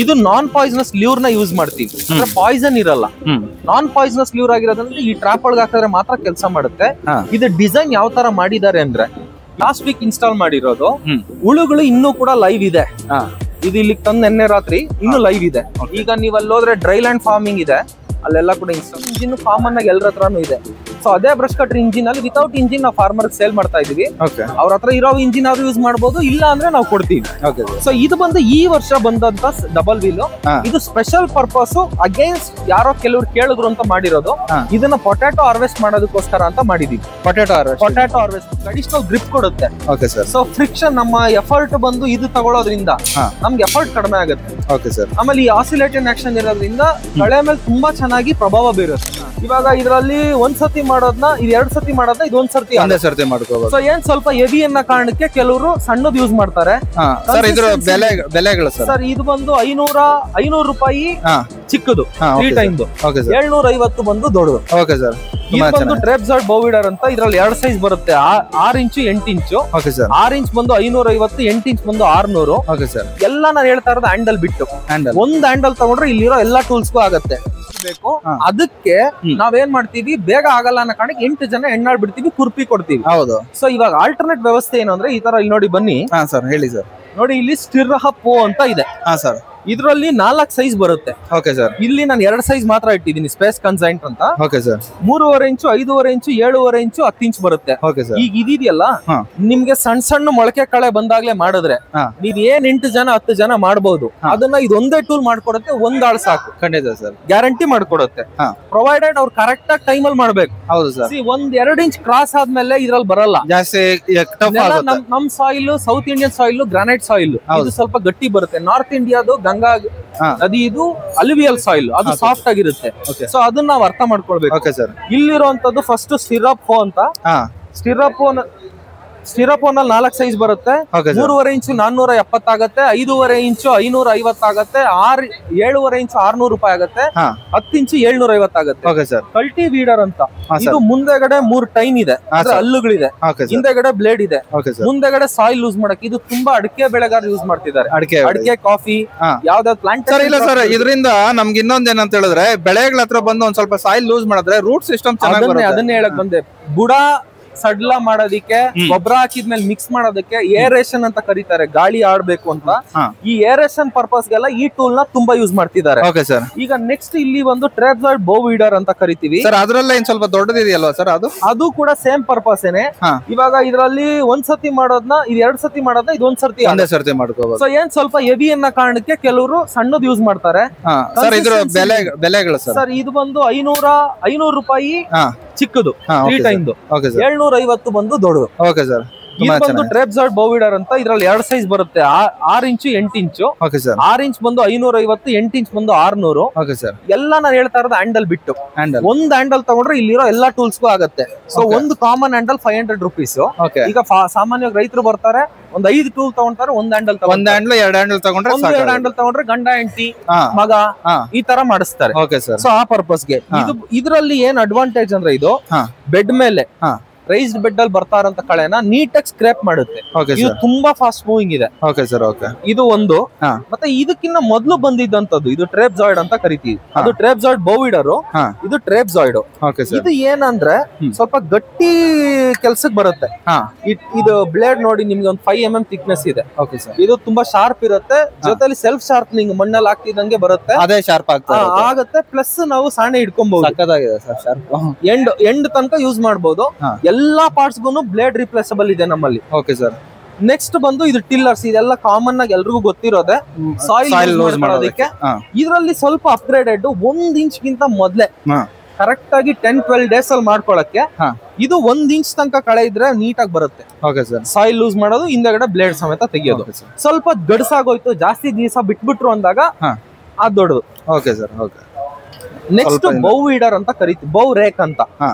ಇದು ನಾನ್ poisonous lure ನ use ಮಾಡ್ತೀವಿ, ಅಂದ್ರೆ ಪಾಯ್ಸನ್ ಇರಲ್ಲ. ನಾನ್ ಪಾಯ್ಸನಸ್ ಲ್ಯೂರ್ ಆಗಿರೋದ್ರಿಂದ ಈ ಟ್ರಾಪ್ ಒಳಗೆ ಹಾಕಿದ್ರೆ ಮಾತ್ರ ಕೆಲಸ ಮಾಡುತ್ತೆ. ಇದು ಡಿಸೈನ್ ಯಾವ ತರ ಮಾಡಿದ್ದಾರೆ ಅಂದ್ರೆ ಲಾಸ್ಟ್ ವೀಕ್ ಇನ್ಸ್ಟಾಲ್ ಮಾಡಿರೋದು, ಹುಳುಗಳು ಇನ್ನೂ ಕೂಡ ಲೈವ್ ಇದೆ. ಇದು ಇಲ್ಲಿ ತಂದು ನೆನ್ನೆ ರಾತ್ರಿ ಇನ್ನು ಲೈವ್ ಇದೆ. ಈಗ ನೀವು ಅಲ್ಲಿ ಹೋದ್ರೆ ಡ್ರೈ ಲ್ಯಾಂಡ್ ಫಾರ್ಮಿಂಗ್ ಇದೆ, ಅಲ್ಲೆಲ್ಲ ಕೂಡ ಇಂಜಿನ್ ಕಾಮನ್ ಆಗಿ ಎಲ್ಲರ ಹತ್ರನೂ ಇದೆ. ಸೊ ಅದೇ ಬ್ರಷ್ ಕಟ್ರ್ ಇಂಜಿನ್ ಅಲ್ಲಿ ವಿತೌಟ್ ಇಂಜಿನ್ ನಾವು ಫಾರ್ಮರ್ ಸೇಲ್ ಮಾಡ್ತಾ ಇದೀವಿ. ಅವ್ರ ಹತ್ರ ಇರೋ ಇಂಜಿನ್ ಅವ್ರು ಯೂಸ್ ಮಾಡಬಹುದು, ಇಲ್ಲ ಅಂದ್ರೆ ನಾವು ಕೊಡ್ತೀವಿ. ಸೊ ಇದು ಬಂದು ಈ ವರ್ಷ ಬಂದಂತ ಡಬಲ್ ವೀಲ್. ಇದು ಸ್ಪೆಷಲ್ ಪರ್ಪಸ್ ಅಗೇನ್ಸ್ಟ್ ಯಾರೋ ಕೆಲವ್ರು ಕೇಳಿದ್ರು ಅಂತ ಮಾಡಿರೋದು. ಇದನ್ನ ಪೊಟ್ಯಾಟೋ ಹಾರ್ವೆಸ್ಟ್ ಮಾಡೋದಕ್ಕೋಸ್ಕರ ಅಂತ ಮಾಡಿದೀವಿ. ಪೊಟ್ಯಾಟೋ ಹಾರ್ವೆಸ್ಟ್ ಅಡಿಷನಲ್ ಗ್ರಿಪ್ ಕೊಡುತ್ತೆ. ಸೊ ಫ್ರಿಕ್ಷನ್ ನಮ್ಮ ಎಫರ್ಟ್ ಬಂದು ಇದು ತಗೊಳ್ಳೋದ್ರಿಂದ ನಮ್ಗೆ ಎಫರ್ಟ್ ಕಡಿಮೆ ಆಗುತ್ತೆ. ಆಮೇಲೆ ಈ ಆಸಿಲೇಟೆಡ್ ಆಕ್ಷನ್ ಇರೋದ್ರಿಂದ ಕಳೆ ಮೇಲೆ ತುಂಬಾ ಚೆನ್ನಾಗಿ ಪ್ರಭಾವ ಬೀರುತ್ತೆ. ಇವಾಗ ಇದರಲ್ಲಿ ಒಂದ್ಸತಿ ಮಾಡೋದ್ನ ಇದು 2 ಸತಿ ಮಾಡೋದ್ನ ಇದು ಒಂದೇ ಸರ್ತಿ ಮಾಡ್ಕೋಬಹುದು. ಸೊ ಏನ್ ಸ್ವಲ್ಪ ಹೆವಿ ಅನ್ನೋ ಕಾರಣಕ್ಕೆ ಕೆಲವರು ಸಣ್ಣದ್ ಯೂಸ್ ಮಾಡ್ತಾರೆ. ಸರ್ ಇದು ಬಂದು 500 ರೂಪಾಯಿ ಚಿಕ್ಕದು 3 ಟೈಮ್ದು, 750 ಬಂದು ದೊಡ್ಡದು. ಇದು ಬಂದು ಟ್ರೆಪ್ಸಾಯ್ಡ್ ಬೌವಿಡರ್ ಅಂತ. ಇದ್ರಲ್ಲಿ 2 ಸೈಜ್ ಬರುತ್ತೆ, 6 ಇಂಚು 8 ಇಂಚು. 6 ಇಂಚ್ ಬಂದು 550, 8 ಇಂಚ್ ಬಂದು 600. ಎಲ್ಲ ನಾನು ಹೇಳ್ತಾ ಇರೋದು ಹ್ಯಾಂಡಲ್ ಬಿಟ್ಟು. ಒಂದ್ ಹ್ಯಾಂಡಲ್ ತಗೊಂಡ್ರೆ ಇಲ್ಲಿರೋ ಎಲ್ಲಾ ಟೂಲ್ಸ್ಗೂ ಆಗತ್ತೆ. ಬೇಕು ಅದಕ್ಕೆ ನಾವೇನ್ ಮಾಡ್ತೀವಿ, ಬೇಗ ಆಗಲ್ಲ ಅನ್ನೋ ಕಾರಣಕ್ಕೆ 8 ಜನ ಹೆಣ್ಣಾಳ್ ಬಿಡ್ತೀವಿ, ಕುರ್ಪಿ ಕೊಡ್ತೀವಿ. ಹೌದು. ಸೊ ಇವಾಗ ಆಲ್ಟರ್ನೇಟ್ ವ್ಯವಸ್ಥೆ ಏನು ಅಂದ್ರೆ ಈ ತರ ಇಲ್ಲಿ ನೋಡಿ, ಬನ್ನಿ ಸರ್ ಹೇಳಿ ಸರ್. ನೋಡಿ ಇಲ್ಲಿ ಸ್ಟಿರ್ರಹಪ್ಪು ಅಂತ ಇದೆ. ಇದ್ರಲ್ಲಿ 4 ಸೈಜ್ ಬರುತ್ತೆ. ಇಲ್ಲಿ ನಾನು 2 ಸೈಜ್ ಮಾತ್ರ ಇಟ್ಟಿದ್ದೀನಿ, ಸ್ಪೇಸ್ ಕನ್ಸೈಂಟ್ ಅಂತ. 3.5 ಇಂಚು, 5.5 ಇಂಚು, 7.5 ಇಂಚು, 10 ಇಂಚ್ ಬರುತ್ತೆ. ಈಗ ಇದೆಯಲ್ಲ, ನಿಮ್ಗೆ ಸಣ್ಣ ಸಣ್ಣ ಮೊಳಕೆ ಕಳೆ ಬಂದಾಗ್ಲೇ ಮಾಡಿದ್ರೆ ನೀವ್ ಏನ್ 8 ಜನ 10 ಜನ ಮಾಡಬಹುದು. ಅದನ್ನ ಇದೊಂದೇ ಟೂಲ್ ಮಾಡ್ಕೊಡುತ್ತೆ, ಒಂದ್ ಆಳ್ ಸಾಕು. ಖಂಡಿತ ಸರ್, ಗ್ಯಾರಂಟಿ ಮಾಡ್ಕೊಡುತ್ತೆ. ಪ್ರೊವೈಡೆಡ್ ಅವ್ರು ಕರೆಕ್ಟ್ ಆಗಿ ಟೈಮ್ ಅಲ್ಲಿ ಮಾಡ್ಬೇಕು. ಹೌದು ಸರ್. 1-2 ಇಂಚ್ ಕ್ರಾಸ್ ಆದ್ಮೇಲೆ ಇದ್ರಲ್ಲಿ ಬರಲ್ಲ ಜಾಸ್ತಿ. ನಮ್ soil south Indian soil, granite soil, ಇದು ಸ್ವಲ್ಪ ಗಟ್ಟಿ ಬರುತ್ತೆ. ನಾರ್ತ್ ಇಂಡಿಯಾದು ಗಂಗಾ ನದಿ, ಇದು ಅಲ್ವಿಯಲ್ ಸಾಯಿಲ್, ಅದು ಸಾಫ್ಟ್ ಆಗಿರುತ್ತೆ. ಸೊ ಅದನ್ನ ನಾವು ಅರ್ಥ ಮಾಡ್ಕೊಳ್ಬೇಕು. ಇಲ್ಲಿರುವಂತದ್ದು ಫಸ್ಟ್ ಸ್ಟಿರಪ್ ಅಂತ. ಸ್ಟಿರಪ್ ನಲ್ಲಿ 4 ಸೈಜ್ ಬರುತ್ತೆ. 3.5 ಇಂಚು 470 ಆಗತ್ತೆ, 5.5 ಇಂಚು 550 ಆಗತ್ತೆ, 7.5 ಇಂಚು 600 ರೂಪಾಯಿ ಆಗತ್ತೆ, 10 ಇಂಚು 750 ಆಗತ್ತೆ. ಕಲ್ಟಿ ವೀಡರ್ ಅಂತ. ಇದು ಮುಂದೆಗಡೆ 3 ಟೈನ್ ಇದೆ, ಹಲ್ಲುಗಳಿದೆ, ಹಿಂದೆಗಡೆ ಬ್ಲೇಡ್ ಇದೆ, ಮುಂದೆಗಡೆ ಸಾಯಿಲ್ ಯೂಸ್ ಮಾಡಕ್ಕೆ. ಇದು ತುಂಬಾ ಅಡಿಕೆ ಬೆಳೆಗಾರ ಯೂಸ್ ಮಾಡ್ತಿದ್ದಾರೆ, ಅಡಿಕೆ ಕಾಫಿ ಯಾವ್ದಾವ್ ಪ್ಲಾಂಟ್. ಇಲ್ಲ ಸರ್, ಇದರಿಂದ ನಮ್ಗೆ ಇನ್ನೊಂದ್ ಏನಂತ ಹೇಳಿದ್ರೆ, ಬೆಳೆಗಳ ಹತ್ರ ಬಂದು ಒಂದ್ ಸ್ವಲ್ಪ ಸಾಯಿಲ್ ಯೂಸ್ ಮಾಡಿದ್ರೆ ರೂಟ್ ಸಿಸ್ಟಮ್ ಚೆನ್ನಾಗಿ. ಅದನ್ನೇ ಹೇಳಕ್ ಬಂದೆ. ಬುಡ ಸಡ್ಲ ಮಾಡೋದಿಕ್ಕೆ, ಗೊಬ್ಬರ ಹಾಕಿದ್ಮೇಲೆ ಮಿಕ್ಸ್ ಮಾಡೋದಕ್ಕೆ ಏರೇಷನ್ ಅಂತ ಕರೀತಾರೆ, ಗಾಳಿ ಆಡ್ಬೇಕು ಅಂತ. ಈ ಏರೇಷನ್ ಪರ್ಪಸ್ ಗೆಲ್ಲ ಈ ಟೂಲ್ ನ ತುಂಬಾ ಯೂಸ್ ಮಾಡ್ತಿದ್ದಾರೆ. ಈಗ ನೆಕ್ಸ್ಟ್ ಇಲ್ಲಿ ಒಂದು ಟ್ರೆಪ್ಸಾಯ್ಡ್ ಬೌವಿಡರ್ ಅಂತ ಕರಿತೀವಿ. ಅದ್ರಲ್ಲ ಏನ್ ಸ್ವಲ್ಪ ದೊಡ್ಡದಿದೆಯಲ್ವಾ ಸರ್? ಅದು ಕೂಡ ಸೇಮ್ ಪರ್ಪಸ್ ಏನೇ. ಇವಾಗ ಇದರಲ್ಲಿ ಒಂದ್ಸತಿ ಮಾಡೋದ್ನ ಇದು 2 ಸತಿ ಮಾಡೋದ್ನ ಇದು ಒಂದ್ ಸರ್ತಿ ಮಾಡ್ಕೋಬಹುದು. ಸೊ ಏನ್ ಸ್ವಲ್ಪ ಹೆವಿ ಅನ್ನೋ ಕಾರಣಕ್ಕೆ ಕೆಲವರು ಸಣ್ಣದ್ ಯೂಸ್ ಮಾಡ್ತಾರೆ. ಸರ್ ಇದು ಬಂದು 500 ರೂಪಾಯಿ ಚಿಕ್ಕದು, 3 ಟೈಮ್ದು, 750 ಬಂದು ದೊಡ್ಡದು. ಇದು ಬಂದು ಟ್ರೆಪ್ಸಾಯ್ಡ್ ಬೌವಿಡರ್ ಅಂತ. ಇದ್ರಲ್ಲಿ 2 ಸೈಜ್ ಬರುತ್ತೆ, 6 ಇಂಚು 8 ಇಂಚು. 6 ಇಂಚ್ ಬಂದು 550, 8 ಇಂಚ್ ಬಂದು 600. ಎಲ್ಲ ನಾನು ಹೇಳ್ತಾ ಇರೋದು ಹ್ಯಾಂಡಲ್ ಬಿಟ್ಟು. ಒಂದ್ ಹ್ಯಾಂಡಲ್ ತಗೊಂಡ್ರೆ ಇಲ್ಲಿರೋ ಎಲ್ಲಾ ಟೂಲ್ಸ್ಗೂ ಆಗತ್ತೆ. ಸೊ ಒಂದು ಕಾಮನ್ ಹ್ಯಾಂಡಲ್ 500 ರೂಪೀಸ್. ಈಗ ಸಾಮಾನ್ಯವಾಗಿ ರೈತರು ಬರ್ತಾರೆ, ಒಂದ್ 5 ಟೂಲ್ ತಗೊಂತಾರೆ, ಒಂದ್ ಹ್ಯಾಂಡಲ್ 2 ಹ್ಯಾಂಡಲ್ ತಗೊಂಡ್ರೆ ಗಂಡ ಹೆಂಡತಿ ಮಗ ಈ ತರ ಮಾಡಿಸ್ತಾರೆ. ಸೊ ಆ ಪರ್ಪಸ್ಗೆ ಇದ್ರಲ್ಲಿ ಏನ್ ಅಡ್ವಾಂಟೇಜ್ ಅಂದ್ರೆ, ಇದು ಬೆಡ್ ಮೇಲೆ ರೈಸ್ಡ್ ಬೆಡ್ ಅಲ್ಲಿ ಬರ್ತಾರಂತ ಕಳೆನ ನೀಟಾಗಿ ಸ್ಕ್ರಾಪ್ ಮಾಡುತ್ತೆ. ಇದು ತುಂಬಾ ಫಾಸ್ಟ್ ಮೂವಿಂಗ್ ಇದೆ. ಇದು ಒಂದು. ಮತ್ತೆ ಇದಕ್ಕಿಂತ ಮೊದಲು ಬಂದಿದ್ದಂತದ್ದು ಇದು ಟ್ರೆಪ್ಸಾಯ್ಡ್ ಅಂತ ಕರಿತೀವಿ. ಅದು ಟ್ರೆಪ್ಸಾಯ್ಡ್ ಬೌವಿಡರ್, ಇದು ಟ್ರೆಪ್ಸಾಯ್ಡ್. ಇದು ಏನಂದ್ರೆ ಸ್ವಲ್ಪ ಗಟ್ಟಿ ಕೆಲ್ಸಕ್ಕೆ ಬರುತ್ತೆ. ಇದು ಬ್ಲೇಡ್ ನೋಡಿ, ನಿಮ್ಗೆ ಒಂದು 5 mm ಥಿಕ್ನೆಸ್ ಇದೆ. ಇದು ತುಂಬಾ ಶಾರ್ಪ್ ಇರುತ್ತೆ, ಜೊತೆಲಿ ಸೆಲ್ಫ್ ಶಾರ್ಪ್ನಿಂಗ್ ಮಣ್ಣಲ್ಲಿ ಹಾಕ್ತಿದಂಗೆ ಬರುತ್ತೆ, ಅದೇ ಶಾರ್ಪ್ ಆಗುತ್ತೆ. ಪ್ಲಸ್ ನಾವು ಸಾಣೆ ಇಟ್ಕೊಬಹುದು, ಎಂಡ್ ತನಕ ಯೂಸ್ ಮಾಡಬಹುದು. ಎಲ್ಲಾ ಪಾರ್ಟ್ಸ್ ಬ್ಲೇಡ್ ರಿಪ್ಲೇಸಬಲ್ ಇದೆ ನಮ್ಮಲ್ಲಿ. ನೆಕ್ಸ್ಟ್ ಬಂದು ಇದು ಟಿಲ್ಲರ್ಸ್. ಇದೆಲ್ಲ ಕಾಮನ್ ಆಗಿ ಎಲ್ರಿಗೂ ಗೊತ್ತಿರೋದೆ, ಸಾಯಿಲ್ ಯೂಸ್ ಮಾಡೋದಕ್ಕೆ. ಇದರಲ್ಲಿ ಸ್ವಲ್ಪ ಅಪ್ಗ್ರೇಡೆಡ್, 1 ಇಂಚ್ ಗಿಂತ ಮೊದ್ಲೇ ಕರೆಕ್ಟ್ ಆಗಿ 10-12 ಡೇಸ್ ಅಲ್ಲಿ ಮಾಡ್ಕೊಳಕ್ಕೆ. ಇದು 1 ಇಂಚ್ ತನಕ ಕಳೆ ಇದ್ರೆ ನೀಟಾಗಿ ಬರುತ್ತೆ. ಸಾಯಿಲ್ ಯೂಸ್ ಮಾಡೋದು, ಹಿಂದೆಗಡೆ ಬ್ಲೇಡ್ ಸಮೇತ ತೆಗಿಯೋದು. ಸ್ವಲ್ಪ ಗಡ್ಸಾಗೋಯ್ತು, ಜಾಸ್ತಿ ದಿವಸ ಬಿಟ್ಬಿಟ್ರು ಅಂದಾಗ ಅದು ದೊಡ್ಡದು. ನೆಕ್ಸ್ಟ್ ಬೌ ವೀಡರ್ ಅಂತ ಕರಿತೀವಿ, ಬೌ ರೇಕ್ ಅಂತ.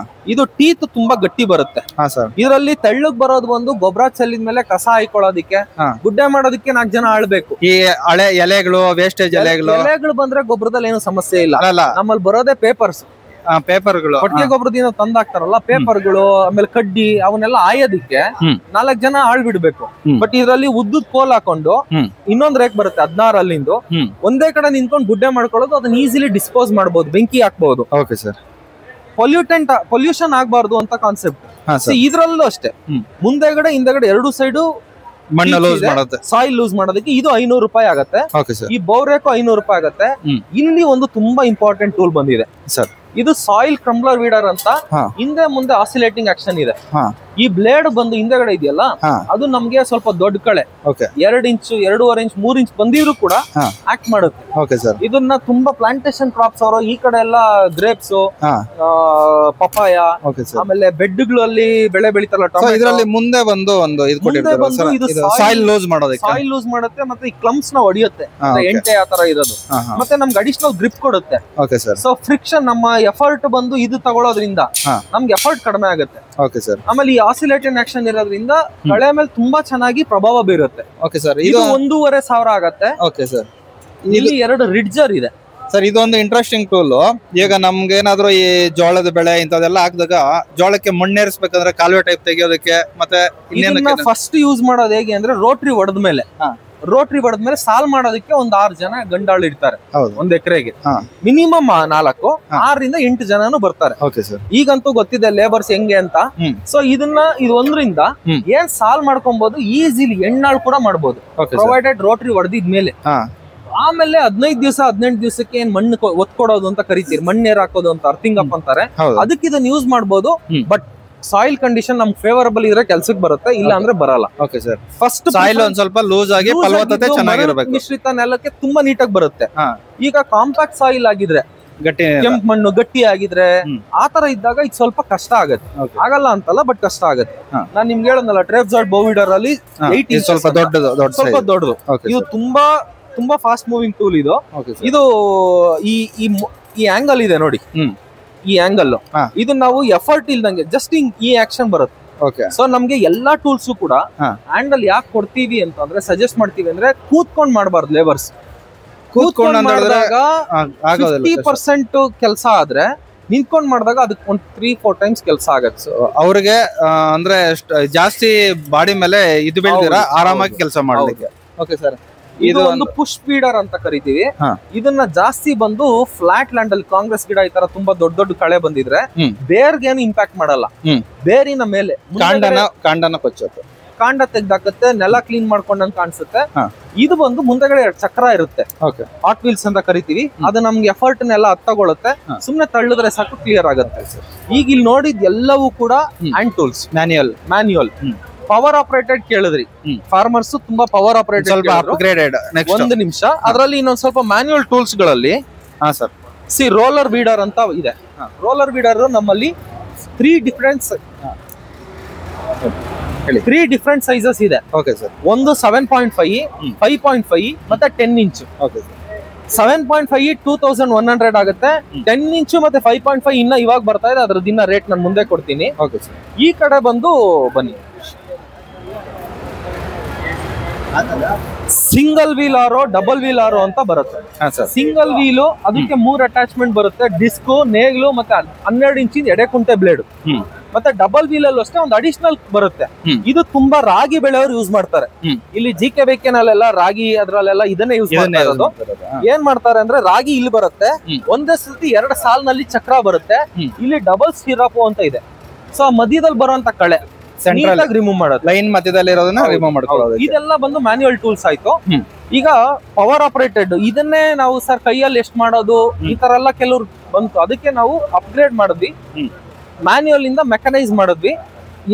ಇದು ಟೀತ್ ತುಂಬಾ ಗಟ್ಟಿ ಬರುತ್ತೆ. ಇದರಲ್ಲಿ ತೆಳ್ಳಗ್ ಬರೋದು ಒಂದು ಗೊಬ್ಬರ ಚೆಲ್ಲಿದ ಮೇಲೆ ಕಸ ಹಾಕೊಳ್ಳೋದಿಕ್ಕೆ, ಗುಡ್ಡೆ ಮಾಡೋದಕ್ಕೆ 4 ಜನ ಆಳ್ಬೇಕು. ಈ ಹಳೆ ಎಲೆಗಳು, ವೇಸ್ಟೇಜ್ ಎಲೆಗಳು ಬಂದ್ರೆ ಗೊಬ್ಬರದಲ್ಲಿ ಏನು ಸಮಸ್ಯೆ ಇಲ್ಲ. ನಮ್ಮಲ್ಲಿ ಬರೋದೇ ಪೇಪರ್ಸ್. ಪೇಪರ್ಗಳು ಕೊಟ್ಟಿಗೆ ಗೊಬ್ಬರದಿಂದ ತಂದಾಕ್ತಾರಲ್ಲ ಪೇಪರ್ಗಳು, ಆಮೇಲೆ ಕಡ್ಡಿ ಅವನ್ನೆಲ್ಲ ಆಯೋದಿಕ್ಕೆ 4 ಜನ ಆಳ್ ಬಿಡ್ಬೇಕು. ಬಟ್ ಇದರಲ್ಲಿ ಉದ್ದದ ಕೋಲ್ ಹಾಕೊಂಡು ಇನ್ನೊಂದ್ ರೇಕ್ ಬರುತ್ತೆ 16 ಅಲ್ಲಿಂದು, ಒಂದೇ ಕಡೆ ನಿಂತ್ಕೊಂಡು ಗುಡ್ಡೆ ಮಾಡ್ಕೊಳ್ಳೋದು, ಅದನ್ನ ಈಸಿಲಿ ಡಿಸ್ಪೋಸ್ ಮಾಡಬಹುದು, ಬೆಂಕಿ ಹಾಕ್ಬಹುದು. Okay sir. ಪೊಲ್ಯೂಷನ್ ಆಗ್ಬಾರ್ದು ಅಂತ ಕಾನ್ಸೆಪ್ಟ್. ಇದ್ರಲ್ಲೂ ಅಷ್ಟೇ, ಮುಂದೆಗಡೆ ಹಿಂದೆಗಡೆ ಎರಡು ಸೈಡು ಮಣ್ಣು ಲೂಸ್ ಮಾಡುತ್ತೆ, ಸಾಯಿಲ್ ಲೂಸ್ ಮಾಡೋದಕ್ಕೆ ಇದು 500 ರೂಪಾಯಿ ಆಗತ್ತೆ. ಈ ಬೋರೇಕು 500 ರೂಪಾಯಿ ಆಗತ್ತೆ. ಇಲ್ಲಿ ಒಂದು ತುಂಬಾ ಇಂಪಾರ್ಟೆಂಟ್ ಟೂಲ್ ಬಂದಿದೆ ಸರ್, ಇದು ಸಾಯಿಲ್ ಕ್ರಂಬ್ಲರ್ ವೀಡರ್ ಅಂತ. ಹಿಂದೆ ಮುಂದೆ ಆಸಿಲೇಟಿಂಗ್ ಆಕ್ಷನ್ ಇದೆ. ಈ ಬ್ಲೇಡ್ ಬಂದು ಹಿಂದೆಗಡೆ ಇದೆಯಲ್ಲ, ಅದು ನಮ್ಗೆ ಸ್ವಲ್ಪ ದೊಡ್ಡ ಕಳೆ 2 ಇಂಚು 2.5 ಇಂಚ್ 3 ಇಂಚ್ ಬಂದಿದ್ರು ಕೂಡ ಆಕ್ಟ್ ಮಾಡುತ್ತೆ. ಇದನ್ನ ತುಂಬಾ ಪ್ಲಾಂಟೇಶನ್ ಕ್ರಾಪ್ಸ್ ಅವರು ಈ ಕಡೆ ಎಲ್ಲ ಗ್ರೇಪ್ಸ್, ಪಪಾಯ, ಆಮೇಲೆ ಬೆಡ್ಗಳಲ್ಲಿ ಬೆಳೆ ಬೆಳಿತಾರಲ್ಲ, ಇದರಲ್ಲಿ ಮುಂದೆ ಬಂದು ಇದು ಸಾಯಿಲ್ ಲೂಸ್ ಮಾಡುತ್ತೆ, ಮತ್ತೆ ಈ ಕ್ಲಂಪ್ಸ್ ನ ಹೊಡಿಯುತ್ತೆ, ಎಂಟೆ ಆತರ ಇರೋದು, ಮತ್ತೆ ನಮ್ಗೆ ಅಡಿಷನಲ್ ಗ್ರಿಪ್ ಕೊಡುತ್ತೆ. ಸೊ ಫ್ರಿಕ್ಷನ್, ನಮ್ಮ ಎಫರ್ಟ್ ಬಂದು ಇದು ತಗೊಳ್ಳೋದ್ರಿಂದ ನಮ್ಗೆ ಎಫರ್ಟ್ ಕಡಿಮೆ ಆಗುತ್ತೆ. ಆಮೇಲೆ ಈ ಆಸಿಲೇಟಿಂಗ್ ಆಕ್ಷನ್ ಇರೋದ್ರಿಂದ ಕಳೆ ಮೇಲೆ ತುಂಬಾ ಚೆನ್ನಾಗಿ ಪ್ರಭಾವ ಬೀರುತ್ತೆ. ಇದು 1,500 ಆಗತ್ತೆ. ಇಲ್ಲಿ 2 ರಿಡ್ಜರ್ ಇದೆ ಸರ್. ಇದೊಂದು ಇಂಟ್ರೆಸ್ಟಿಂಗ್ ಟೂಲ್. ಈಗ ನಮ್ಗೆ ಏನಾದ್ರು ಈ ಜೋಳದ ಬೆಳೆ ಇಂಥದೆಲ್ಲ ಹಾಕಿದಾಗ ಜೋಳಕ್ಕೆ ಮಣ್ಣೇರಿಸಬೇಕಂದ್ರೆ ಕಾಲುವೆ ಟೈಪ್ ತೆಗಿಯೋದಕ್ಕೆ, ಮತ್ತೆ ಫಸ್ಟ್ ಯೂಸ್ ಮಾಡೋದು ಹೇಗೆ ಅಂದ್ರೆ ರೋಟ್ರಿ ಹೊಡೆದ್ಮೇಲೆ ಸಾಲ್ ಮಾಡೋದಕ್ಕೆ ಒಂದು 6 ಜನ ಗಂಡಾಳು ಇರ್ತಾರೆ 1 ಎಕರೆಗೆ. ಮಿನಿಮಮ್ 4-6 ರಿಂದ 8 ಜನನು ಬರ್ತಾರೆ. ಈಗಂತೂ ಗೊತ್ತಿದೆ ಲೇಬರ್ಸ್ ಹೆಂಗೆ ಅಂತ. ಸೊ ಇದು ಒಂದ್ರಿಂದ ಏನ್ ಸಾಲ್ ಮಾಡ್ಕೊಬಹುದು, ಈಸಿಲಿ ಎಣ್ಣಾಳು ಕೂಡ ಮಾಡಬಹುದು, ಪ್ರೊವೈಡೆಡ್ ರೋಟ್ರಿ ಹೊಡೆದಿದ್ಮೇಲೆ. ಆಮೇಲೆ 15 ದಿವಸ 18 ದಿವಸಕ್ಕೆ ಏನ್ ಮಣ್ಣು ಒತ್ಕೊಡೋದು ಅಂತ ಕರಿತೀರಿ, ಮಣ್ಣೇರ್ ಹಾಕೋದು ಅಂತ, ಅರ್ಥಿಂಗ್ ಅಪ್ ಅಂತಾರೆ, ಅದಕ್ಕೆ ಇದನ್ನ ಯೂಸ್ ಮಾಡಬಹುದು. ಬಟ್ ಸಾಯಿಲ್ ಕಂಡೀಷನ್ ನಮ್ಗೆ ಫೇವರಬಲ್ ಇದ್ರೆ ಕೆಲ್ಸಕ್ಕೆ ಬರುತ್ತೆ, ಇಲ್ಲ ಅಂದ್ರೆ ಬರಲ್ಲ. ಫಸ್ಟ್ ಸಾಯಿಲ್ ಒಂದ್ ಸ್ವಲ್ಪ ಲೂಸ್ ಆಗಿ ಫಲವತ್ತತೆ ಚೆನ್ನಾಗಿರಬೇಕು, ಮಿಶ್ರಿತ ನೆಲಕ್ಕೆ ತುಂಬಾ ನೀಟಾಗಿ ಬರುತ್ತೆ. ಈಗ ಕಾಂಪ್ಯಾಕ್ಟ್ ಸಾಯಿಲ್ ಆಗಿದ್ರೆ, ಕೆಂಪು ಮಣ್ಣು ಗಟ್ಟಿ ಆಗಿದ್ರೆ, ಆತರ ಇದ್ದಾಗ ಇದು ಸ್ವಲ್ಪ ಕಷ್ಟ ಆಗತ್ತೆ. ಆಗಲ್ಲ ಅಂತಲ್ಲ, ಬಟ್ ಕಷ್ಟ ಆಗತ್ತೆ. ನಾನ್ ನಿಮ್ಗೆ ಹೇಳೋದಲ್ಲ, ಟ್ರೇಪ್ಸಾಯ್ಡ್ ಬೌವಿಡರ್ ಅಲ್ಲಿ 8 ಇಂಚ್ ಸ್ವಲ್ಪ ದೊಡ್ಡದು. ಇದು ತುಂಬಾ ಫಾಸ್ಟ್ ಮೂವಿಂಗ್ ಟೂಲ್ ಇದು. ಇದು ಈ ಆಂಗಲ್ ಇದೆ ನೋಡಿ, ಈ ಆಂಗಲ್ ಇದು ನಾವು ಎಫರ್ಟ್ ಇಲ್ದಂಗೆ ಜಸ್ಟ್ ಈ ಆಕ್ಷನ್ ಬರುತ್ತೆ. ಸೊ ನಮ್ಗೆ ಎಲ್ಲಾ ಟೂಲ್ಸ್ ಕೂಡ ಹ್ಯಾಂಡಲ್ ಯಾಕೆ ಕೊಡ್ತೀವಿ ಅಂತಂದ್ರೆ, ಸಜೆಸ್ಟ್ ಮಾಡ್ತೀವಿ ಅಂದ್ರೆ, ಕೂತ್ಕೊಂಡ್ ಮಾಡಬಾರ್ದು. ಲೇಬರ್ಸ್ ಕೂತ್ಕೊಂಡ್ ಮಾಡಿದಾಗ 50% ಕೆಲಸ ಆದ್ರೆ, ನಿಂತ್ಕೊಂಡ್ ಮಾಡಿದಾಗ ಅದಕ್ಕೆ 3-4 ಟೈಮ್ಸ್ ಕೆಲಸ ಆಗತ್ತೆ. ಅವ್ರಿಗೆ ಅಂದ್ರೆ ಜಾಸ್ತಿ ಬಾಡಿ ಮೇಲೆ ಇದು ಬೆಳೆದಿರ ಆರಾಮಾಗಿ ಕೆಲಸ ಮಾಡ್ಲಿಕ್ಕೆ. Okay sir. ಇದು ಒಂದು ಪುಷ್ ಫೀಡರ್ ಅಂತ ಕರಿತೀವಿ. ಇದನ್ನ ಜಾಸ್ತಿ ಬಂದು ಫ್ಲಾಟ್ ಲ್ಯಾಂಡ್ ಅಲ್ಲಿ, ಕಾಂಗ್ರೆಸ್ ಗಿಡ ಈ ತರ ತುಂಬಾ ದೊಡ್ಡ ಕಳೆ ಬಂದಿದ್ರೆ ಬೇರ್ಗೆ ಏನು ಇಂಪ್ಯಾಕ್ಟ್ ಮಾಡಲ್ಲ, ಬೇರಿನ ಮೇಲೆ ಕಾಂಡನ ಕೊಚ್ಚುತ್ತೆ, ಕಾಂಡ ತೆಗ್ದಾಕತ್ತೆ, ನೆಲ ಕ್ಲೀನ್ ಮಾಡ್ಕೊಂಡಂತ ಕಾಣಿಸುತ್ತೆ. ಇದು ಬಂದು ಮುಂದೆಗಡೆ 2 ಚಕ್ರ ಇರುತ್ತೆ, ಹಾಟ್ ವೀಲ್ಸ್ ಅಂತ ಕರಿತೀವಿ. ಅದು ನಮ್ಗೆ ಎಫರ್ಟ್ ನೆಲ್ಲ ಹತ್ತಗೊಳುತ್ತೆ, ಸುಮ್ನೆ ತಳ್ಳಿದ್ರೆ ಸಾಕು ಕ್ಲಿಯರ್ ಆಗುತ್ತೆ. ಈಗ ಇಲ್ಲಿ ನೋಡಿದ್ ಎಲ್ಲವೂ ಕೂಡ hand tools, manual. Power operated ಕೇಳಿದ್ರಿ, ಫಾರ್ಮರ್ಸ್ ತುಂಬಾ ಪವರ್ ಆಪರೇಟೆಡ್. ಒಂದು ನಿಮಿಷ, ಅದರಲ್ಲಿ ಇನ್ನೊಂದ್ ಸ್ವಲ್ಪ ಮ್ಯಾನ್ಯುಯಲ್ ಟೂಲ್ಸ್ ಗಳಲ್ಲಿ ರೋಲರ್ ವೀಡರ್ ಅಂತ ಇದೆ. ರೋಲರ್ ವೀಡರ್ ನಮ್ಮಲ್ಲಿ 3 ಡಿಫ್ರೆಂಟ್ ಸೈಜಸ್ ಇದೆ. ಒಂದು 7.5, 5.5 ಮತ್ತೆ 10 ಇಂಚ್. 7.5 2100 ಆಗುತ್ತೆ. 10 ಇಂಚು ಮತ್ತೆ 5.5 ಇನ್ನ ಇವಾಗ ಬರ್ತಾ ಇದೆ, ಅದ್ರದ್ದು ಇನ್ನ ರೇಟ್ ನಾನು ಮುಂದೆ ಕೊಡ್ತೀನಿ. ಈ ಕಡೆ ಬಂದು ಬನ್ನಿ, ಸಿಂಗಲ್ ವೀಲ್ ಆರೋ ಡಬಲ್ ವೀಲ್ ಆರೋ ಅಂತ ಬರುತ್ತೆ. ಸಿಂಗಲ್ ವೀಲು ಅದಕ್ಕೆ 3 ಅಟ್ಯಾಚ್ಮೆಂಟ್ ಬರುತ್ತೆ, ಡಿಸ್ಕು, ನೇಗ್ಲು ಮತ್ತೆ 12 ಇಂಚಿನ ಎಡೆಕುಂಟೆ ಬ್ಲೇಡ್. ಮತ್ತೆ ಡಬಲ್ ವೀಲ್ ಅಲ್ಲೂ ಅಷ್ಟೇ ಒಂದು ಅಡಿಷನಲ್ ಬರುತ್ತೆ. ಇದು ತುಂಬಾ ರಾಗಿ ಬೆಳೆಯವರು ಯೂಸ್ ಮಾಡ್ತಾರೆ. ಇಲ್ಲಿ ಜಿಕೆ ಬೇಕೆನಲ್ಲೆಲ್ಲ ರಾಗಿ ಅದ್ರಲ್ಲೆಲ್ಲ ಇದನ್ನೇ ಯೂಸ್ ಮಾಡ್ತಾರೆ. ಏನ್ ಮಾಡ್ತಾರೆ ಅಂದ್ರೆ, ರಾಗಿ ಇಲ್ಲಿ ಬರುತ್ತೆ, ಒಂದೇ ಸತಿ 2 ಸಾಲ್ನಲ್ಲಿ ಚಕ್ರ ಬರುತ್ತೆ, ಇಲ್ಲಿ ಡಬಲ್ ಸ್ಟಿರಾಪು ಅಂತ ಇದೆ. ಸೊ ಮಧ್ಯದಲ್ಲಿ ಬರುವಂತ ಕಳೆ ರಿಮೂವ್ ಮಾಡೋದು, ಲೈನ್ ಮಧ್ಯದಲ್ಲಿ ಇರೋದನ್ನ ರಿಮೂವ್ ಮಾಡ್ಕೊಳ್ಳೋದು. ಇದೆಲ್ಲ ಬಂದು ಮ್ಯಾನ್ಯುಯಲ್ ಟೂಲ್ಸ್ ಆಯ್ತು. ಈಗ ಪವರ್ ಆಪರೇಟೆಡ್ ಇದನ್ನೇ ನಾವು ಸರ್ ಕೈಯಲ್ಲಿ ಎಷ್ಟು ಮಾಡೋದು, ಈ ತರ ಎಲ್ಲ ಕೆಲವ್ರು ಬಂತು. ಅದಕ್ಕೆ ನಾವು ಅಪ್ಗ್ರೇಡ್ ಮಾಡಿದ್ವಿ, ಮ್ಯಾನ್ಯುಯಲ್ ಇಂದ ಮೆಕನೈಸ್ ಮಾಡಿದ್ವಿ.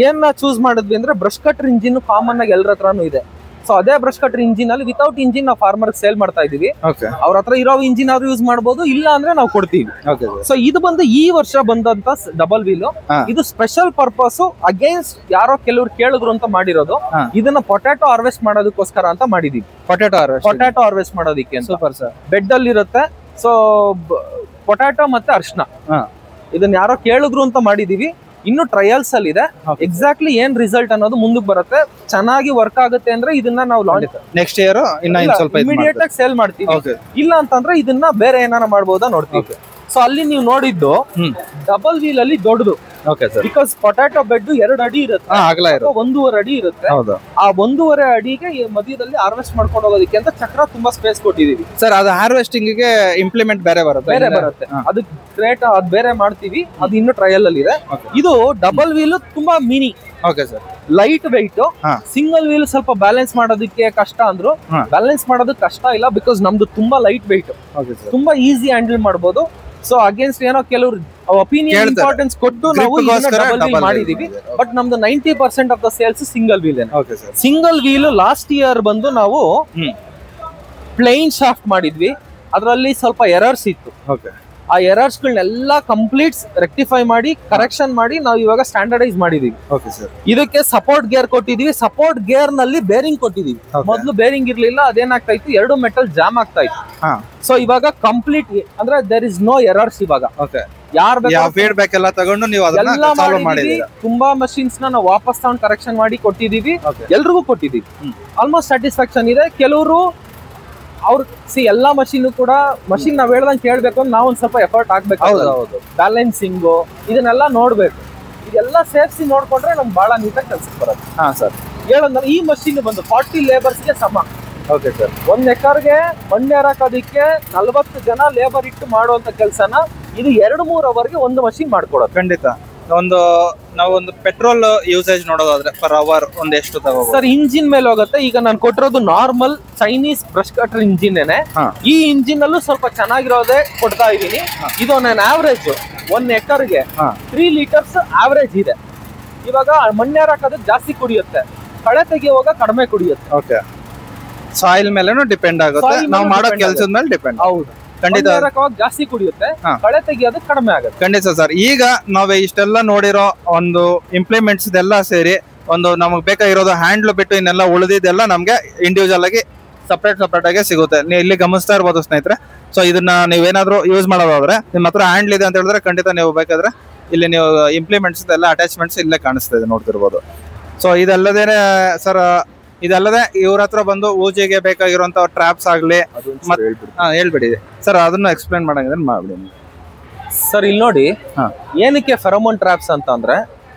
ಏನ್ ಚೂಸ್ ಮಾಡಿದ್ವಿ ಅಂದ್ರೆ, ಬ್ರಷ್ ಕಟರ್ ಇಂಜಿನ್ ಕಾಮನ್ ಆಗಿ ಎಲ್ಲರ ಹತ್ರನೂ ಇದೆ. ಸೊ ಅದೇ ಬ್ರಷ್ ಕಟರ್ ಇಂಜಿನ್ ಅಲ್ಲಿ ವಿತೌಟ್ ಇಂಜಿನ್ ನಾವು ಫಾರ್ಮರ್ ಸೇಲ್ ಮಾಡ್ತಾ ಇದೀವಿ. ಅವ್ರ ಹತ್ರ ಇರೋ ಇಂಜಿನ್ ಆದ್ರೂ ಯೂಸ್ ಮಾಡಬಹುದು, ಇಲ್ಲ ಅಂದ್ರೆ ನಾವು ಕೊಡ್ತೀವಿ. ಸೊ ಇದು ಬಂದು ಈ ವರ್ಷ ಬಂದಂತ ಡಬಲ್ ವೀಲ್. ಇದು ಸ್ಪೆಷಲ್ ಪರ್ಪಸ್ ಅಗೇನ್ಸ್ಟ್ ಯಾರೋ ಕೆಲವ್ರು ಕೇಳಿದ್ರು ಅಂತ ಮಾಡಿರೋದು. ಇದನ್ನ ಪೊಟ್ಯಾಟೋ ಹಾರ್ವೆಸ್ಟ್ ಮಾಡೋದಕ್ಕೋಸ್ಕರ ಅಂತ ಮಾಡಿದೀವಿ. ಪೊಟ್ಯಾಟೋ ಹಾರ್ವೆಸ್ಟ್ ಮಾಡೋದಿಕ್ಕೆ ಸೂಪರ್ ಸರ್. ಬೆಡ್ ಅಲ್ಲಿ ಇರುತ್ತೆ. ಸೊ ಪೊಟ್ಯಾಟೋ ಮತ್ತೆ ಅರ್ಶನ, ಇದನ್ನ ಯಾರೋ ಕೇಳಿದ್ರು ಅಂತ ಮಾಡಿದೀವಿ. ಇನ್ನು ಟ್ರಯಲ್ಸ್ ಅಲ್ಲಿ ಇದೆ. ಎಕ್ಸಾಕ್ಟ್ಲಿ ಏನ್ ರಿಸಲ್ಟ್ ಅನ್ನೋದು ಮುಂದಕ್ಕೆ ಬರುತ್ತೆ. ಚೆನ್ನಾಗಿ ವರ್ಕ್ ಆಗುತ್ತೆ ಅಂದ್ರೆ ಇದನ್ನ ನಾವು ನೆಕ್ಸ್ಟ್ ಇಯರ್ ಇಮಿಡಿಯೇಟ್ ಆಗಿ ಸೇಲ್ ಮಾಡ್ತೀವಿ. ಇಲ್ಲ ಅಂತಂದ್ರೆ ಇದನ್ನ ಬೇರೆ ಏನಾರ ಮಾಡಬಹುದಾ ನೋಡ್ತೀವಿ. ಸೊ ಅಲ್ಲಿ ನೀವು ನೋಡಿದ್ದು ಡಬಲ್ ವೀಲ್ ಅಲ್ಲಿ ದೊಡ್ಡದು. Okay sir. Because potato bed 2 ಅಡಿ ಇರುತ್ತೆ, 1.5 ಅಡಿ ಇರುತ್ತೆ. ಆ 1.5 ಅಡಿಗೆ ಮಧ್ಯದಲ್ಲಿ ಹಾರ್ವೆಸ್ಟ್ ಮಾಡ್ಕೊಂಡು ಹೋಗೋದಕ್ಕೆ ಅಂತ ಚಕ್ರ ತುಂಬಾ ಸ್ಪೇಸ್ ಕೊಟ್ಟಿದೀವಿ ಸರ್. ಅದು ಹಾರ್ವೆಸ್ಟಿಂಗ್ ಗೆ ಇಂಪ್ಲಿಮೆಂಟ್ ಬೇರೆ ಬರುತ್ತೆ. ಅದು ಗ್ರೇಟ್, ಅದ್ ಬೇರೆ ಮಾಡ್ತೀವಿ, ಅದು ಇನ್ನು ಟ್ರಯಲ್ ಅಲ್ಲಿ ಇದೆ. ಇದು ಡಬಲ್ ವೀಲ್ ತುಂಬಾ mini. Okay sir. Light weight. Single wheel ಸ್ವಲ್ಪ ಬ್ಯಾಲೆನ್ಸ್ ಮಾಡೋದಕ್ಕೆ ಕಷ್ಟ ಅಂದ್ರು, ಬ್ಯಾಲೆನ್ಸ್ ಮಾಡೋದಕ್ಕೆ ಕಷ್ಟ ಇಲ್ಲ, ಬಿಕಾಸ್ ನಮ್ದು ತುಂಬಾ ಲೈಟ್ ವೆಯ್ಟ್, ತುಂಬಾ ಈಸಿ ಹ್ಯಾಂಡಲ್ ಮಾಡಬಹುದು. ಸೊ ಅಗೇನ್ಸ್ಟ್ ಏನೋ ಕೆಲವರು ಒಪಿನಿಯನ್ ಇಂಪಾರ್ಟೆನ್ಸ್ ಕೊಟ್ಟು ನಾವು ಡಬಲ್ ವೀಲ್ ಮಾಡಿದೀವಿ. ಬಟ್ ನಮ್ದು 90% of the sales single wheel. Single wheel last year ಬಂದು ನಾವು ಪ್ಲೇನ್ ಶಾಫ್ಟ್ ಮಾಡಿದ್ವಿ, ಅದರಲ್ಲಿ ಸ್ವಲ್ಪ ಎರರ್ಸ್ ಇತ್ತು. ಆ ಎರರ್ಸ್ ಗಳನ್ನೆಲ್ಲ ಕಂಪ್ಲೀಟ್ ರೆಕ್ಟಿಫೈ ಮಾಡಿ ಕರೆಕ್ಷನ್ ಮಾಡಿ ನಾವು ಇವಾಗ ಸ್ಟ್ಯಾಂಡರ್ಡೈಸ್ ಮಾಡಿದೀವಿ. ಇದಕ್ಕೆ ಸಪೋರ್ಟ್ ಗೇರ್ ಕೊಟ್ಟಿದೀವಿ. ಸಪೋರ್ಟ್ ಗೇರ್ ನಲ್ಲಿ ಬೇರಿಂಗ್ ಕೊಟ್ಟಿದೀವಿ. ಮೊದಲು ಬೇರಿಂಗ್ ಇರ್ಲಿಲ್ಲ, ಅದೇನಾಗ್ತಾ ಇತ್ತು, 2 ಮೆಟಲ್ ಜಾಮ್ ಆಗ್ತಾ ಇತ್ತು. ಸೊ ಇವಾಗ ಕಂಪ್ಲೀಟ್ ಅಂದ್ರೆ ದೇರ್ ಇಸ್ ನೋ ಎರರ್ಸ್. ಇವಾಗ ಫೀಡ್ಬ್ಯಾಕ್ ಎಲ್ಲ ತಗೊಂಡು ನೀವು ಅದನ್ನ ಸಾಲ್ವ್ ಮಾಡಿದೀರಾ. ತುಂಬಾ ಮಷಿನ್ಸ್ ನಾವು ವಾಪಸ್ ತಗೊಂಡು ಕರೆಕ್ಷನ್ ಮಾಡಿ ಕೊಟ್ಟಿದೀವಿ, ಎಲ್ರಿಗೂ ಕೊಟ್ಟಿದೀವಿ. ಆಲ್ಮೋಸ್ಟ್ ಸ್ಯಾಟಿಸ್ಫ್ಯಾಕ್ಷನ್ ಇದೆ. ಕೆಲವರು ಅವ್ರ ಎಲ್ಲಾ ಮಷೀನ್ ಕೂಡ ಮಷಿನ್ ನಾವ್ ಹೇಳ್ದಂಗೆ ಕೇಳ್ಬೇಕು ಅಂದ್ರೆ ನಾವು ಒಂದ್ ಸ್ವಲ್ಪ ಎಫರ್ಟ್ ಹಾಕ್ಬೇಕು. ಬ್ಯಾಲೆನ್ಸಿಂಗ್ ಇದನ್ನೆಲ್ಲ ನೋಡ್ಬೇಕು. ಇದೆಲ್ಲ ಸೇರಿಸಿ ನೋಡ್ಕೊಂಡ್ರೆ ನಮ್ಗೆ ಬಹಳ ನೀಟಾಗಿ ಕೆಲ್ಸಕ್ಕೆ ಬರುತ್ತೆ. ಸರ್ ಹೇಳಂದ್ರೆ ಈ ಮಷೀನ್ ಬಂದು 40 ಲೇಬರ್ಸ್ಗೆ ಸಮ. Okay sir. 1 ಎಕರ್ಗೆ ಮಣ್ಣು ಹಾಕೋದಿಕ್ಕೆ 40 ಜನ ಲೇಬರ್ ಇಟ್ಟು ಮಾಡುವಂತ ಕೆಲಸನ ಇದು 2-3 ಅವರ್ಗೆ ಒಂದು ಮಷೀನ್ ಮಾಡ್ಕೊಡೋದು. ಖಂಡಿತ. ನಾವೊಂದು ಪೆಟ್ರೋಲ್ ಯೂಸೇಜ್ ನೋಡೋದಾದ್ರೆ ಪರ್ ಅವರ್ ಒಂದ್ ಎಷ್ಟು ತಗೋಬಹುದು ಸರ್? ಇಂಜಿನ್ ಮೇಲೆ ಹೋಗುತ್ತೆ. ಈಗ ನಾನು ಕೊಟ್ಟಿರೋದು normal Chinese brush cutter engine. ಈ ಇಂಜಿನ್ ಅಲ್ಲೂ ಸ್ವಲ್ಪ ಚೆನ್ನಾಗಿರೋದೇ ಕೊಡ್ತಾ ಇದೀನಿ. ಇದು ನನ್ನ ಆವರೇಜ್ 1 ಎಕರ್ಗೆ 3 ಲೀಟರ್ಸ್ ಆವರೇಜ್ ಇದೆ. ಇವಾಗ ಮಣ್ಣೇರ್ ಹಾಕೋದಕ್ಕೆ ಜಾಸ್ತಿ ಕುಡಿಯುತ್ತೆ, ಕಳೆ ತೆಗೆಯುವಾಗ ಕಡಿಮೆ ಕುಡಿಯುತ್ತೆ. ಓಕೆ. ಸಾಯಿಲ್ ಮೇಲೆನೂ ಡಿಪೆಂಡ್ ಆಗುತ್ತೆ, ನಾವು ಮಾಡೋ ಕೆಲಸದ ಮೇಲೆ ಡಿಪೆಂಡ್. ಹೌದು, ಖಂಡಿತ ಜಾಸ್ತಿ ಕುಡಿಯುತ್ತೆ, ಕಳೆ ತೆಗಿಯೋದು ಕಡಿಮೆ ಆಗುತ್ತೆ. ಖಂಡಿತ ಸರ್. ಈಗ ನಾವೇ ಇಷ್ಟೆಲ್ಲ ನೋಡಿರೋ ಒಂದು ಇಂಪ್ಲಿಮೆಂಟ್ಸ್ ಇದೆಲ್ಲ ಸೇರಿ ಒಂದು ನಮಗ್ ಬೇಕಾಗಿರೋದು ಹ್ಯಾಂಡ್ಲ್ ಬಿಟ್ಟು ಇನ್ನೆಲ್ಲ ಉಳಿದಿದ್ದೆಲ್ಲ ನಮ್ಗೆ ಇಂಡಿವಿಜುವಲ್ ಆಗಿ ಸಪ್ರೇಟ್ ಆಗಿ ಸಿಗುತ್ತೆ. ನೀವು ಇಲ್ಲಿ ಗಮನಿಸ್ತಾ ಇರ್ಬೋದು ಸ್ನೇಹಿತರೆ. ಸೊ ಇದನ್ನ ನೀವೇನಾದ್ರೂ ಯೂಸ್ ಮಾಡೋದಾದ್ರೆ ನಿಮ್ಮ ಹತ್ರ ಹ್ಯಾಂಡ್ಲ್ ಇದೆ ಅಂತ ಹೇಳಿದ್ರೆ ಖಂಡಿತ ನೀವು ಬೇಕಾದ್ರೆ ಇಲ್ಲಿ ನೀವು ಇಂಪ್ಲಿಮೆಂಟ್ಸ್ ಎಲ್ಲ ಅಟ್ಯಾಚ್ಮೆಂಟ್ಸ್ ಇಲ್ಲೇ ಕಾಣಿಸ್ತಾ ಇದೆ, ನೋಡ್ತಿರ್ಬೋದು. ಸೊ ಇದಲ್ಲದೇನೆ ಸರ್, ಇದಲ್ಲದೆ ಇವ್ರ ಹತ್ರ ಬಂದು ಊಜಿಗೆ ಬೇಕಾಗಿರುವಂತ ಟ್ರಾಪ್ಸ್ ಆಗ್ಲಿ ಹೇಳ್ಬಿಡಿ ಸರ್, ಅದನ್ನ ಎಕ್ಸ್ಪ್ಲೈನ್ ಮಾಡಂಗಿದ್ರೆ ಮಾಡ್ಬಿಡಿ ಸರ್. ಇಲ್ಲಿ ನೋಡಿ, ಏನಕ್ಕೆ ಫೆರೋಮೋನ್ ಟ್ರಾಪ್ಸ್ ಅಂತ ಅಂದ್ರೆ,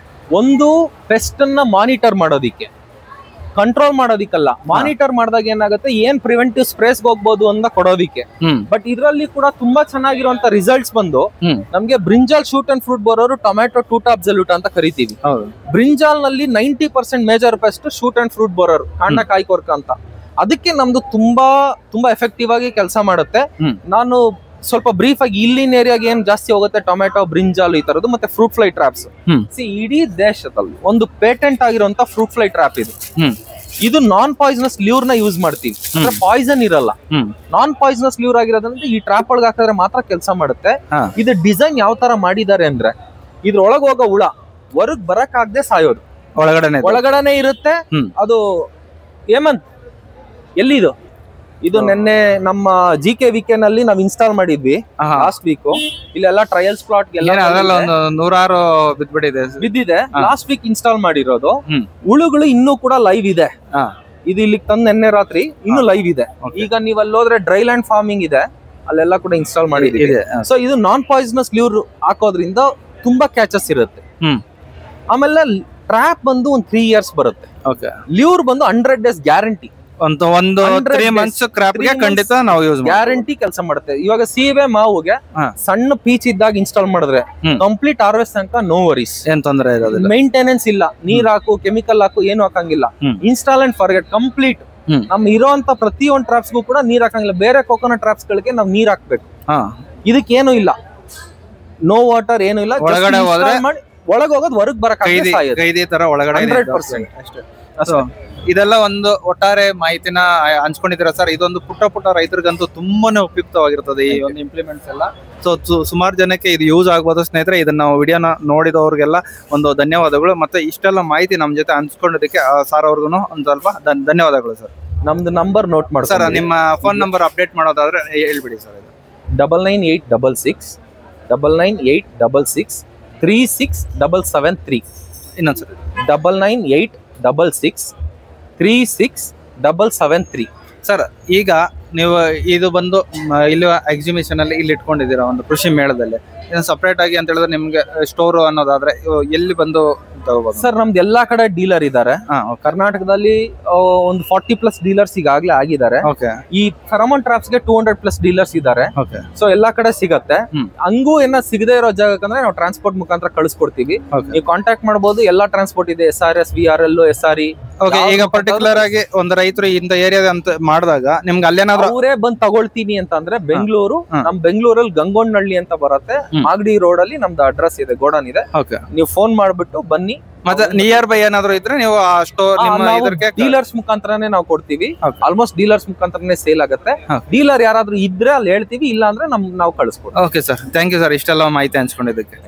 ಒಂದು ಪೆಸ್ಟ್ ಅನ್ನ ಮಾನಿಟರ್ ಮಾಡೋದಿಕ್ಕೆ, ಕಂಟ್ರೋಲ್ ಮಾಡೋದಿಕ್ಕಲ್ಲ. ಮಾನಿಟರ್ ಮಾಡಿದಾಗ ಏನಾಗುತ್ತೆ, ಏನ್ ಪ್ರಿವೆಂಟಿವ್ ಸ್ಪ್ರೇಸ್ ಹೋಗ್ಬೋದು ಅಂತ ಕೊಡೋದಿಕ್ಕೆ. ಬಟ್ ಇದರಲ್ಲಿ ಕೂಡ ತುಂಬಾ ಚೆನ್ನಾಗಿರುವಂತ ರಿಸಲ್ಟ್ಸ್ ಬಂದು ನಮ್ಗೆ ಬ್ರಿಂಜಾಲ್ ಶೂಟ್ ಅಂಡ್ ಫ್ರೂಟ್ ಬರೋರು ಟೊಮ್ಯಾಟೊ 2 ಟಾಪ್ ಜೆಲ್ಯೂಟ್ ಅಂತ ಕರಿತೀವಿ. ಬ್ರಿಂಜಾಲ್ ನಲ್ಲಿ 90% major pest shoot and fruit ಬರೋರು, ಕಾಂಡ ಕಾಯ್ಕೊರ್ಕ ಅಂತ. ಅದಕ್ಕೆ ನಮ್ದು ತುಂಬಾ ಎಫೆಕ್ಟಿವ್ ಆಗಿ ಕೆಲಸ ಮಾಡುತ್ತೆ. ನಾನು ಸ್ವಲ್ಪ ಬ್ರೀಫ್ ಆಗಿ ಇಲ್ಲಿನ ಏರಿಯಾಗೆ ಏನ್ ಜಾಸ್ತಿ ಹೋಗುತ್ತೆ, ಟೊಮ್ಯಾಟೊ, ಬ್ರಿಂಜಾಲ್ ಈ ತರದ್ದು, ಮತ್ತೆ ಫ್ರೂಟ್ ಫ್ಲೈ ಟ್ರಾಪ್ಸ್. ಇಡೀ ದೇಶದಲ್ಲಿ ಒಂದು ಪೇಟೆಂಟ್ ಆಗಿರುವಂತ ಫ್ರೂಟ್ ಫ್ಲೈ ಟ್ರಾಪ್ ಇದು. ಇದು ನಾನ್ ಪಾಯ್ಸನಸ್ ಲ್ಯೂರ್ ನ ಯೂಸ್ ಮಾಡ್ತೀವಿ, ಅಂದ್ರೆ ಪಾಯ್ಸನ್ ಇರಲ್ಲ. ನಾನ್ ಪಾಯ್ಸನಸ್ ಲ್ಯೂರ್ ಆಗಿರೋದ್ರಿಂದ ಈ ಟ್ರಾಪ್ ಒಳಗೆ ಹಾಕಿದ್ರೆ ಮಾತ್ರ ಕೆಲಸ ಮಾಡುತ್ತೆ. ಇದು ಡಿಸೈನ್ ಯಾವ ತರ ಮಾಡಿದ್ದಾರೆ ಅಂದ್ರೆ, ಇದ್ರೊಳಗೆ ಹೋಗೋ ಹುಳ ಹೊರಗ್ ಬರಕ್ ಆಗದೆ ಸಾಯೋದು, ಒಳಗಡೆನೆ ಇರುತ್ತೆ. ಅದು ಹೇಮಂತ್ ಎಲ್ಲಿದು? ಇದು ನಿನ್ನೆ ನಮ್ಮ GKVK ನಲ್ಲಿ ನಾವ್ ಇನ್ಸ್ಟಾಲ್ ಮಾಡಿದ್ವಿ ಲಾಸ್ಟ್ ವೀಕ್. ಇಲ್ಲೆಲ್ಲ ಟ್ರಯಲ್ಸ್ ಪ್ಲಾಟ್ ನೂರಾರು ಬಿದ್ದಿದೆ. ಲಾಸ್ಟ್ ವೀಕ್ ಇನ್ಸ್ಟಾಲ್ ಮಾಡಿರೋದು. ಹುಳುಗಳು ಇನ್ನೂ ಕೂಡ ಲೈವ್ ಇದೆ. ಇದು ಇಲ್ಲಿ ತಂದ್ ನಿನ್ನೆ ರಾತ್ರಿ ಇನ್ನೂ ಲೈವ್ ಇದೆ. ಈಗ ನೀವ್ ಅಲ್ಲಿ ಹೋದ್ರೆ ಡ್ರೈ ಲ್ಯಾಂಡ್ ಫಾರ್ಮಿಂಗ್ ಇದೆ, ಅಲ್ಲೆಲ್ಲ ಕೂಡ ಇನ್ಸ್ಟಾಲ್ ಮಾಡಿದ್ದೀವಿ. ಸೊ ಇದು ನಾನ್ ಪಾಯ್ಸನಸ್ ಲ್ಯೂರ್ ಹಾಕೋದ್ರಿಂದ ತುಂಬಾ ಕ್ಯಾಚಸ್ ಇರುತ್ತೆ. ಆಮೇಲೆ ಟ್ರ್ಯಾಪ್ ಬಂದು ಒಂದು 3 ಇಯರ್ಸ್ ಬರುತ್ತೆ. ಲ್ಯೂರ್ ಬಂದು 100 ಡೇಸ್ ಗ್ಯಾರಂಟಿ. ಒಂದು 3 ಮಂತ್ಸ್ ಕ್ರಾಪ್ ಗೆ ಖಂಡಿತ ನಾವು ಯೂಸ್ ಗ್ಯಾರಂಟಿ ಕೆಲಸ ಮಾಡುತ್ತೆ. ಇವಾಗ ಸೀಬೆ ಮಾವುಗೆ ಸಣ್ಣ ಪೀಚ್ ಇದ್ದಾಗ ಇನ್ಸ್ಟಾಲ್ ಮಾಡಿದ್ರೆ ಕಂಪ್ಲೀಟ್ ಹಾರ್ವೆಸ್ಟ್ ತನಕ ನೋ ವರೀಸ್, ಏನ್ ತೊಂದರೆ ಇರೋದಿಲ್ಲ. ಮೇಂಟೆನೆನ್ಸ್ ಇಲ್ಲ, ನೀರ್ ಹಾಕು, ಕೆಮಿಕಲ್ ಹಾಕು, ಏನು ಹಾಕಂಗಿಲ್ಲ. Install and forget complete. ನಮ್ ಇರೋಂತ ಪ್ರತಿಯೊಂದು ಟ್ರಾಪ್ಸ್ಗೂ ಕೂಡ ನೀರ್ ಹಾಕಂಗಿಲ್ಲ. ಬೇರೆ ಕೋಕೋನಟ್ ಟ್ರಾಪ್ಸ್ ಗಳಿಗೆ ನಾವು ನೀರ್ ಹಾಕ್ಬೇಕು. ಇದಕ್ಕೇನು ಇಲ್ಲ, ನೋ ವಾಟರ್, ಏನು ಇಲ್ಲ. ಒಳಗಡೆ ಹೋದ್ರೆ ಒಳಗೆ ಹೋಗೋದು, ಹೊರಗ್ ಬರಕ್ ತರ ಒಳಗಡೆ 100% ಅಷ್ಟೇ. ಇದೆಲ್ಲ ಒಂದು ಒಟ್ಟಾರೆ ಮಾಹಿತಿನ ಹಂಚ್ಕೊಂಡಿದ್ದೀರಾ ಸರ್. ಇದೊಂದು ಪುಟ್ಟ ರೈತರಿಗಂತೂ ತುಂಬಾನೇ ಉಪಯುಕ್ತವಾಗಿರ್ತದೆ ಈ ಒಂದು ಇಂಪ್ಲಿಮೆಂಟ್ಸ್ ಎಲ್ಲ. ಸೊ ಸುಮಾರು ಜನಕ್ಕೆ ಇದು ಯೂಸ್ ಆಗ್ಬೋದು ಸ್ನೇಹಿತರೆ. ಇದನ್ನ ವಿಡಿಯೋನ ನೋಡಿದವ್ರಿಗೆಲ್ಲ ಒಂದು ಧನ್ಯವಾದಗಳು. ಮತ್ತೆ ಇಷ್ಟೆಲ್ಲ ಮಾಹಿತಿ ನಮ್ ಜೊತೆ ಹಂಚ್ಕೊಂಡಿದ್ದಕ್ಕೆ ಸರ್ ಅವ್ರಿಗೂ ಒಂದು ಸ್ವಲ್ಪ ಧನ್ಯವಾದಗಳು ಸರ್. ನಮ್ದು ನಂಬರ್ ನೋಟ್ ಮಾಡಿ ಸರ್. ನಿಮ್ಮ ಫೋನ್ ನಂಬರ್ ಅಪ್ಡೇಟ್ ಮಾಡೋದಾದ್ರೆ ಹೇಳ್ಬಿಡಿ ಸರ್. 9986 99866 36773. ಇನ್ನೊಂದ್ಸರಿ 9986 36773. ಸರ್, ಈಗ ನೀವು ಇದು ಬಂದು ಇಲ್ಲಿ ಎಕ್ಸಿಬಿಷನ್ ಅಲ್ಲಿ ಇಲ್ಲಿ ಇಟ್ಕೊಂಡಿದ್ದೀರಾ ಒಂದು ಕೃಷಿ ಮೇಳದಲ್ಲಿ, ಸಪರೇಟ್ ಆಗಿ ಅಂತ ಹೇಳಿದ್ರೆ ನಿಮ್ಗೆ ಸ್ಟೋರ್ ಅನ್ನೋದಾದ್ರೆ ಎಲ್ಲಿ ಬಂದು ತಗೋಬಹುದು? ಸರ್ ನಮ್ದು ಎಲ್ಲಾ ಕಡೆ ಡೀಲರ್ ಇದ್ದಾರೆ. ಕರ್ನಾಟಕದಲ್ಲಿ ಒಂದು 40+ ಡೀಲರ್ಸ್ ಈಗಾಗಲೇ ಆಗಿದ್ದಾರೆ. ಈ ಫೆರಮೋನ್ ಟ್ರಾಪ್ಸ್ ಗೆ 200+ ಡೀಲರ್ಸ್ ಇದ್ದಾರೆ. ಸೊ ಎಲ್ಲಾ ಕಡೆ ಸಿಗತ್ತೆ. ಹಂಗೂ ಏನ ಸಿಗದೆ ಇರೋ ಜಾಗಕ್ಕಂದ್ರೆ ನಾವು ಟ್ರಾನ್ಸ್ಪೋರ್ಟ್ ಮುಖಾಂತರ ಕಳಿಸ್ಕೊಡ್ತೀವಿ. ನೀವು ಕಾಂಟ್ಯಾಕ್ಟ್ ಮಾಡಬಹುದು. ಎಲ್ಲಾ ಟ್ರಾನ್ಸ್ಪೋರ್ಟ್ ಇದೆ, SRS, VRL, SRE. ಈಗ ಪರ್ಟಿಕ್ಯುಲರ್ ಆಗಿ ಒಂದು ರೈತರು ಇಂತ ಏರಿಯಾದ ಅಂತ ಮಾಡಿದಾಗ ನಿಮ್ಗೆ ಅಲ್ಲೇನಾದ್ರೂ ಅವರೇ ಬಂದ್ ತಗೊಳ್ತೀನಿ ಅಂತ ಅಂದ್ರೆ ಬೆಂಗಳೂರು, ನಮ್ ಬೆಂಗಳೂರಲ್ಲಿ ಗಂಗೋನಹಳ್ಳಿ ಅಂತ ಬರುತ್ತೆ, ಮಾಗಡಿ ರೋಡ್ ಅಲ್ಲಿ ನಮ್ದು ಅಡ್ರೆಸ್ ಇದೆ, ಗೋಡನ್ ಇದೆ. ನೀವು ಫೋನ್ ಮಾಡ್ಬಿಟ್ಟು ಬನ್ನಿ. ಮತ್ತೆ ನಿಯರ್ ಬೈ ಏನಾದ್ರು ಇದ್ರೆ ನೀವು ಆ ಸ್ಟೋರ್ ಡೀಲರ್ಸ್ ಮುಖಾಂತರನೇ ನಾವು ಕೊಡ್ತೀವಿ. ಆಲ್ಮೋಸ್ಟ್ ಡೀಲರ್ಸ್ ಮುಖಾಂತರನೇ ಸೇಲ್ ಆಗುತ್ತೆ. ಡೀಲರ್ ಯಾರಾದ್ರೂ ಇದ್ರೆ ಅಲ್ಲಿ ಹೇಳ್ತೀವಿ, ಇಲ್ಲ ಅಂದ್ರೆ ನಾವು ಕಳಿಸ್ಕೊಡ್ತೀವಿ. Okay sir, thank you sir ಇಷ್ಟೆಲ್ಲ ಮಾಹಿತಿ ಹಂಚ್ಕೊಂಡಿದ್ದಕ್ಕೆ.